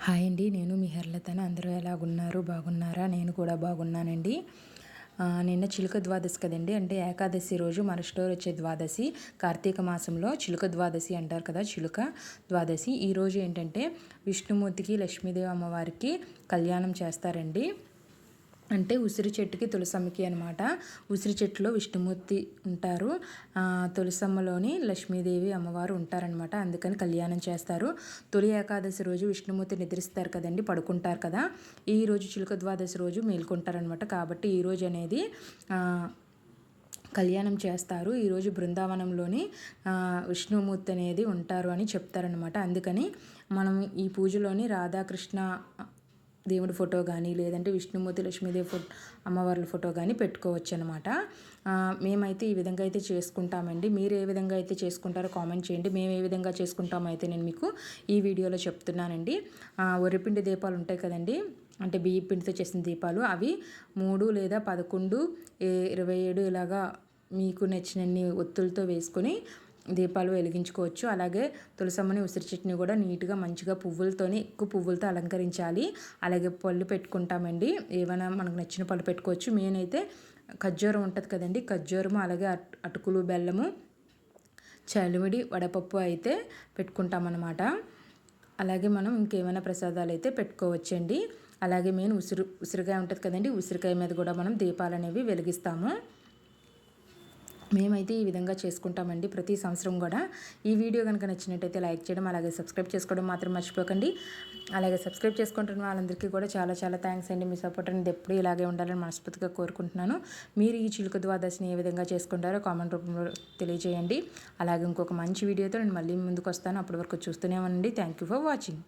Hi అండి. నేను మీ హెర్లతను. అందరూ ఎలాగున్నారు? బాగున్నారా? నేను కూడా బాగున్నానండి. నిన్న చిలుక ద్వాదశి కదండి. అంటే ఏకాదశి రోజు మరుసటి వచ్చే ద్వాదశి. కార్తీక మాసంలో చిలుక ద్వాదశి అంటారు కదా, చిలుక ద్వాదశి. ఈరోజు ఏంటంటే విష్ణుమూర్తికి, లక్ష్మీదేవి అమ్మవారికి కళ్యాణం చేస్తారండి. అంటే ఉసిరి చెట్టుకి తులసమ్మకి అనమాట. ఉసిరి చెట్టులో విష్ణుమూర్తి ఉంటారు, తులసమ్మలోని లక్ష్మీదేవి అమ్మవారు ఉంటారనమాట. అందుకని కళ్యాణం చేస్తారు. తొలి ఏకాదశి రోజు విష్ణుమూర్తి నిద్రిస్తారు కదండి, పడుకుంటారు కదా. ఈ రోజు చిలుక ద్వాదశి రోజు మేల్కొంటారనమాట. కాబట్టి ఈరోజు అనేది కళ్యాణం చేస్తారు. ఈరోజు బృందావనంలోని విష్ణుమూర్తి అనేది ఉంటారు అని చెప్తారనమాట. అందుకని మనం ఈ పూజలోని రాధాకృష్ణ దేవుడి ఫోటో కానీ, లేదంటే విష్ణుమూర్తి లక్ష్మీదేవి అమ్మవార్ల ఫోటో కానీ పెట్టుకోవచ్చు అనమాట. మేమైతే ఈ విధంగా అయితే చేసుకుంటామండి. మీరు ఏ విధంగా అయితే చేసుకుంటారో కామెంట్ చేయండి. మేము ఏ విధంగా చేసుకుంటామో అయితే నేను మీకు ఈ వీడియోలో చెప్తున్నానండి. వరిపిండి దీపాలు ఉంటాయి కదండి, అంటే బియ్య పిండితో చేసిన దీపాలు, అవి 3 లేదా 11, 27 ఇలాగా మీకు నచ్చినన్ని ఒత్తులతో వేసుకొని దీపాలు వెలిగించుకోవచ్చు. అలాగే తులసమ్మని, ఉసిరి చెట్టుని కూడా నీట్గా మంచిగా పువ్వులతోని, ఎక్కువ పువ్వులతో అలంకరించాలి. అలాగే పళ్ళు పెట్టుకుంటామండి. ఏమైనా మనకు నచ్చిన పళ్ళు పెట్టుకోవచ్చు. నేనైతే ఖర్జూరం ఉంటుంది కదండి, ఖర్జూరము, అలాగే అటుకులు, బెల్లము, చలిమిడి, వడపప్పు అయితే పెట్టుకుంటామన్నమాట. అలాగే మనం ఇంకేమైనా ప్రసాదాలు అయితే పెట్టుకోవచ్చండి. అలాగే మెయిన్ ఉసిరికాయ ఉంటుంది కదండి, ఉసిరికాయ మీద కూడా మనం దీపాలు అనేవి వెలిగిస్తాము. మేమైతే ఈ విధంగా చేసుకుంటామండి ప్రతి సంవత్సరం కూడా. ఈ వీడియో కనుక నచ్చినట్టయితే లైక్ చేయడం, అలాగే సబ్స్క్రైబ్ చేసుకోవడం మాత్రం మర్చిపోకండి. అలాగే సబ్స్క్రైబ్ చేసుకుంటున్న వాళ్ళందరికీ కూడా చాలా చాలా థ్యాంక్స్ అండి. మీ సపోర్ట్ అనేది ఎప్పుడూ ఇలాగే ఉండాలని మనస్ఫూర్తిగా కోరుకుంటున్నాను. మీరు ఈ చిలుక ద్వాదశిని ఏ విధంగా చేసుకుంటారో కామెంట్ రూపంలో తెలియజేయండి. అలాగే ఇంకొక మంచి వీడియోతో నేను మళ్ళీ ముందుకు వస్తాను. అప్పటి వరకు చూస్తూనే ఉండండి. Thank you for watching.